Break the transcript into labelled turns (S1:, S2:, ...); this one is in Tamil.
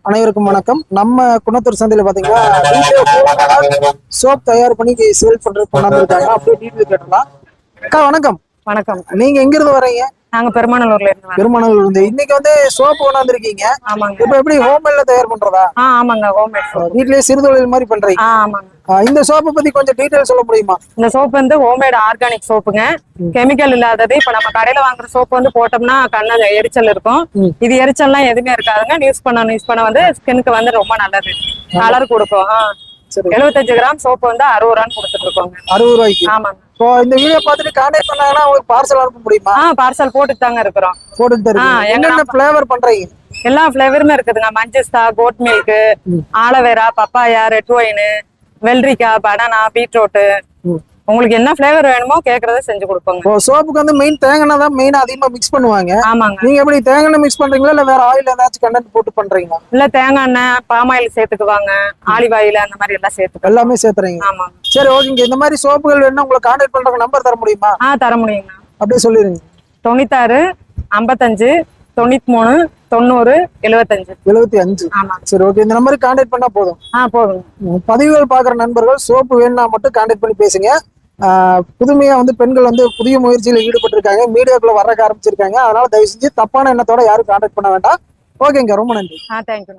S1: அனைவருக்கும் வணக்கம். நம்ம குணத்தூர் சந்தையில பாத்தீங்கன்னா சோப் தயார் பண்ணி சேல் பண்றது கொண்டாந்துருக்காங்க. அப்படியே டீட்டெயில் கேட்டலாம். அக்கா வணக்கம்.
S2: வணக்கம்.
S1: நீங்க எங்க இருந்து வரீங்க?
S2: நாங்க பெருமாநல்லூர்ல இருந்து.
S1: பெருமாநல்லூர்ல இருந்து. இன்னைக்கு வந்து சோப்பு கொண்டாந்துருக்கீங்க.
S2: ஆமாங்க.
S1: இப்ப எப்படி ஹோம்மேட்ல தயார் பண்றதா?
S2: ஆமாங்க, ஹோம்மேட் சோப்.
S1: வீட்லயே சிறுதொழில் மாதிரி பண்றீங்க?
S2: ஆமாங்க.
S1: இந்த சோப்பை பத்தி கொஞ்சம் டீட்டெயில் சொல்ல முடியுமா?
S2: இந்த சோப் வந்து ஹோம்மேட் ஆர்கானிக் சோப்புங்க. கெமிக்கல் இல்லாதது. இப்ப நம்ம கடையில வாங்குற சோப் வந்து போட்டோம்னா கண்ணு எரிச்சல் இருக்கும். இது எரிச்சல்லாம் எதுவுமே இருக்காதுங்க. யூஸ் பண்ண வந்து ஸ்கின்னுக்கு வந்து ரொம்ப நல்லது. கலர் கொடுக்கும். 75 கிராம் சோப்பு வந்து 60 ரூபான்னு கொடுத்துட்டு இருக்கோங்க. 60
S1: ரூபாய்க்கு.
S2: ஆமாங்க.
S1: இப்போ இந்த வீடியோ பார்த்துட்டு கான்டாக்ட் பண்ணாங்கன்னா உங்களுக்கு பார்சல் அனுப்ப முடியுமா?
S2: பார்சல் போட்டு தாங்க இருக்கிறோம்.
S1: போட்டு தருவீங்க. என்னென்ன ஃபிளேவர் பண்றீங்க?
S2: எல்லா ஃபிளேவருமே இருக்குதுங்க. மஞ்சஸ்தா, goat milk, aloe vera, papaya, red wine, வெள்ளரிக்காய், பனானா, பீட்ரூட், உங்களுக்கு என்ன ஃபிளேவர் வேணுமோ கேக்குறத செஞ்சு கொடுப்போங்க.
S1: சோப்புக்கு வந்து மெயின் தேங்காய் தான் மெயின் அதிகமா மிக்ஸ் பண்ணுவாங்க.
S2: ஆமாங்க.
S1: நீங்க எப்படி தேங்காய் மிக்ஸ் பண்றீங்களா இல்ல வேற ஆயில் ஏதாச்சும் கண்டென்ட் போட்டு பண்றீங்களா?
S2: இல்ல தேங்காய் எண்ணெய், பாம் ஆயில் சேர்த்துக்குவாங்க, ஆலிவ் ஆயில் அந்த மாதிரி எல்லாம் சேர்த்து
S1: எல்லாமே சேர்த்துறீங்க.
S2: ஆமாங்க.
S1: சரி ஓகேங்க. இந்த மாதிரி சோப்புகள் வேணும்னா உங்களுக்கு கான்டாக்ட் பண்றதுக்கு நம்பர் தர முடியுமா?
S2: தர முடியுங்க.
S1: அப்படியே சொல்லிருங்க.
S2: 96 55 93 90 75
S1: 75. சரி ஓகே. இந்த நம்பருக்கு கான்டாக்ட் பண்ணா போதும்.
S2: போதும்.
S1: பதிவுகள் பாக்குற நண்பர்கள் சோப்பு வேணும்னா மட்டும் கான்டாக்ட் பண்ணி பேசுங்க. புதுமையா வந்து பெண்கள் வந்து புதிய முயற்சியில ஈடுபட்டு இருக்காங்க. மீடியாக்குள்ள வர ஆரம்பிச்சிருக்காங்க. அதனால தயவு செஞ்சு தப்பான எண்ணத்தோட யாரும் கான்டாக்ட் பண்ண வேண்டாம். ஓகேங்க, ரொம்ப நன்றி.
S2: தேங்க்யூ.